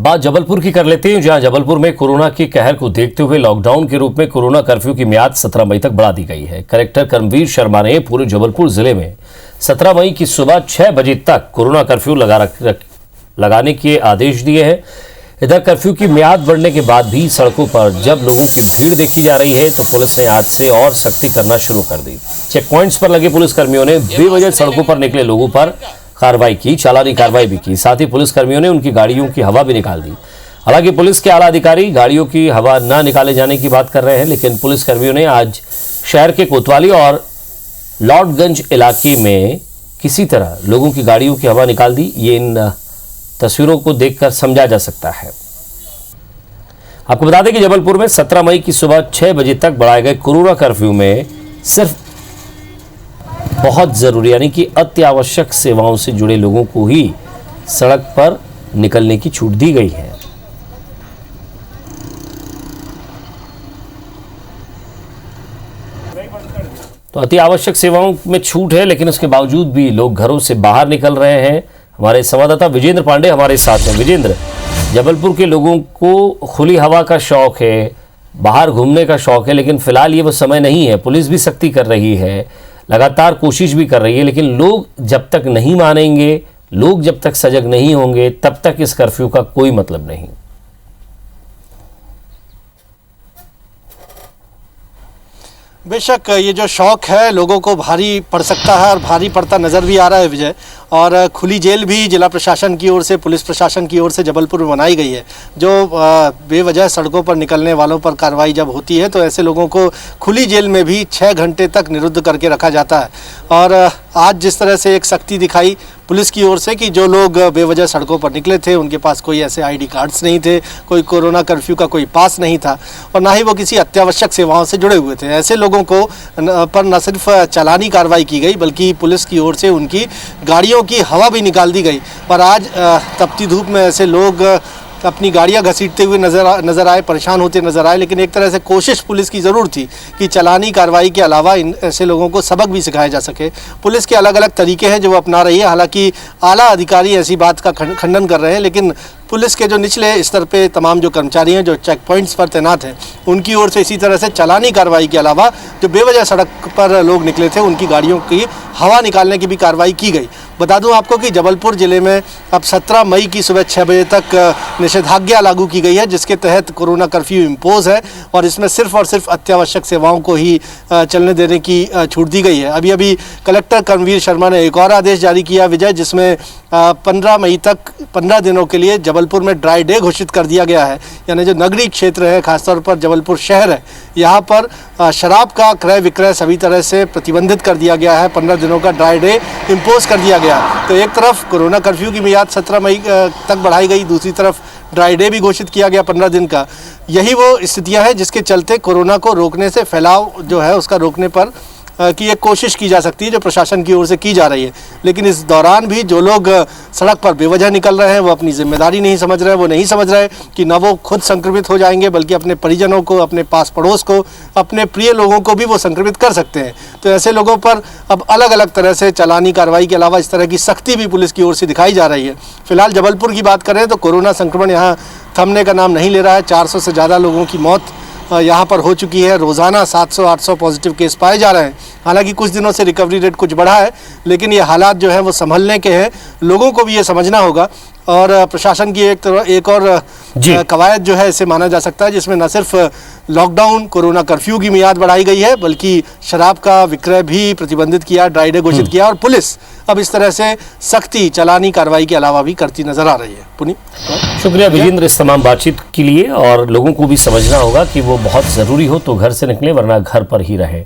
बात जबलपुर की कर लेते हैं, जहां जबलपुर में कोरोना के कहर को देखते हुए लॉकडाउन के रूप में कोरोना कर्फ्यू की मियाद 17 मई तक बढ़ा दी गई है। कलेक्टर कर्मवीर शर्मा ने पूरे जबलपुर जिले में 17 मई की सुबह 6 बजे तक कोरोना कर्फ्यू लगाने के आदेश दिए हैं। इधर कर्फ्यू की मियाद बढ़ने के बाद भी सड़कों पर जब लोगों की भीड़ देखी जा रही है तो पुलिस ने आज से और सख्ती करना शुरू कर दी। चेक पॉइंट्स पर लगे पुलिसकर्मियों ने बेवजह सड़कों पर निकले लोगों पर कार्रवाई की, चालानी कार्रवाई भी की। साथ ही पुलिसकर्मियों ने उनकी गाड़ियों की हवा भी निकाल दी। हालांकि पुलिस के आला अधिकारी गाड़ियों की हवा न निकाले जाने की बात कर रहे हैं, लेकिन पुलिसकर्मियों ने आज शहर के कोतवाली और लॉर्डगंज इलाके में किसी तरह लोगों की गाड़ियों की हवा निकाल दी। ये इन तस्वीरों को देखकर समझा जा सकता है। आपको बता दें कि जबलपुर में 17 मई की सुबह 6 बजे तक बढ़ाए गए कोरोना कर्फ्यू में सिर्फ बहुत जरूरी यानी कि अत्यावश्यक सेवाओं से जुड़े लोगों को ही सड़क पर निकलने की छूट दी गई है। तो अति आवश्यक सेवाओं में छूट है, लेकिन उसके बावजूद भी लोग घरों से बाहर निकल रहे हैं। हमारे संवाददाता विजेंद्र पांडे हमारे साथ हैं। विजेंद्र, जबलपुर के लोगों को खुली हवा का शौक है, बाहर घूमने का शौक है, लेकिन फिलहाल ये वो समय नहीं है। पुलिस भी सख्ती कर रही है, लगातार कोशिश भी कर रही है, लेकिन लोग जब तक नहीं मानेंगे, लोग जब तक सजग नहीं होंगे, तब तक इस कर्फ्यू का कोई मतलब नहीं। बेशक ये जो शौक़ है लोगों को भारी पड़ सकता है और भारी पड़ता नज़र भी आ रहा है विजय। और खुली जेल भी जिला प्रशासन की ओर से, पुलिस प्रशासन की ओर से जबलपुर में बनाई गई है। जो बेवजह सड़कों पर निकलने वालों पर कार्रवाई जब होती है तो ऐसे लोगों को खुली जेल में भी 6 घंटे तक निरुद्ध करके रखा जाता है। और आज जिस तरह से एक सख्ती दिखाई पुलिस की ओर से कि जो लोग बेवजह सड़कों पर निकले थे उनके पास कोई ऐसे आईडी कार्ड्स नहीं थे, कोई कोरोना कर्फ्यू का कोई पास नहीं था और ना ही वो किसी अत्यावश्यक सेवाओं से जुड़े हुए थे, ऐसे लोगों को पर न सिर्फ चालानी कार्रवाई की गई बल्कि पुलिस की ओर से उनकी गाड़ियों की हवा भी निकाल दी गई। पर आज तपती धूप में ऐसे लोग अपनी गाड़ियां घसीटते हुए नज़र आए, परेशान होते नज़र आए। लेकिन एक तरह से कोशिश पुलिस की ज़रूर थी कि चालानी कार्रवाई के अलावा इन ऐसे लोगों को सबक भी सिखाया जा सके। पुलिस के अलग अलग तरीके हैं जो वो अपना रही है। हालांकि आला अधिकारी ऐसी बात का खंडन कर रहे हैं, लेकिन पुलिस के जो निचले स्तर पे तमाम जो कर्मचारी हैं जो चेक पॉइंट्स पर तैनात हैं उनकी ओर से इसी तरह से चालानी कार्रवाई के अलावा जो बेवजह सड़क पर लोग निकले थे उनकी गाड़ियों की हवा निकालने की भी कार्रवाई की गई। बता दूं आपको कि जबलपुर ज़िले में अब 17 मई की सुबह 6 बजे तक निषेधाज्ञा लागू की गई है, जिसके तहत कोरोना कर्फ्यू इम्पोज है और इसमें सिर्फ और सिर्फ अत्यावश्यक सेवाओं को ही चलने देने की छूट दी गई है। अभी अभी कलेक्टर कर्मवीर शर्मा ने एक और आदेश जारी किया विजय, जिसमें 15 मई तक 15 दिनों के लिए जबलपुर में ड्राई डे घोषित कर दिया गया है। यानी जो नगरीय क्षेत्र है, खासतौर पर जबलपुर शहर है, यहाँ पर शराब का क्रय विक्रय सभी तरह से प्रतिबंधित कर दिया गया है। 15 दिनों का ड्राई डे इम्पोज कर दिया गया। तो एक तरफ कोरोना कर्फ्यू की मियाद 17 मई तक बढ़ाई गई, दूसरी तरफ ड्राई डे भी घोषित किया गया 15 दिन का। यही वो स्थितियां हैं जिसके चलते कोरोना को रोकने से, फैलाव जो है उसका रोकने पर की एक कोशिश की जा सकती है जो प्रशासन की ओर से की जा रही है। लेकिन इस दौरान भी जो लोग सड़क पर बेवजह निकल रहे हैं वो अपनी जिम्मेदारी नहीं समझ रहे हैं। वो नहीं समझ रहे कि न वो खुद संक्रमित हो जाएंगे बल्कि अपने परिजनों को, अपने पास पड़ोस को, अपने प्रिय लोगों को भी वो संक्रमित कर सकते हैं। तो ऐसे लोगों पर अब अलग अलग तरह से चालानी कार्रवाई के अलावा इस तरह की सख्ती भी पुलिस की ओर से दिखाई जा रही है। फिलहाल जबलपुर की बात करें तो कोरोना संक्रमण यहाँ थमने का नाम नहीं ले रहा है। 400 से ज़्यादा लोगों की मौत यहाँ पर हो चुकी है। रोज़ाना 700-800 पॉजिटिव केस पाए जा रहे हैं। हालांकि कुछ दिनों से रिकवरी रेट कुछ बढ़ा है, लेकिन ये हालात जो है वो संभलने के हैं। लोगों को भी ये समझना होगा और प्रशासन की एक और कवायद जो है इसे माना जा सकता है, जिसमें न सिर्फ लॉकडाउन, कोरोना कर्फ्यू की मियाद बढ़ाई गई है बल्कि शराब का विक्रय भी प्रतिबंधित किया, ड्राई डे घोषित किया और पुलिस अब इस तरह से सख्ती चालानी कार्रवाई के अलावा भी करती नजर आ रही है। पुनीत, शुक्रिया विजेंद्र इस तमाम बातचीत के लिए। और लोगों को भी समझना होगा कि वो बहुत ज़रूरी हो तो घर से निकले, वरना घर पर ही रहे।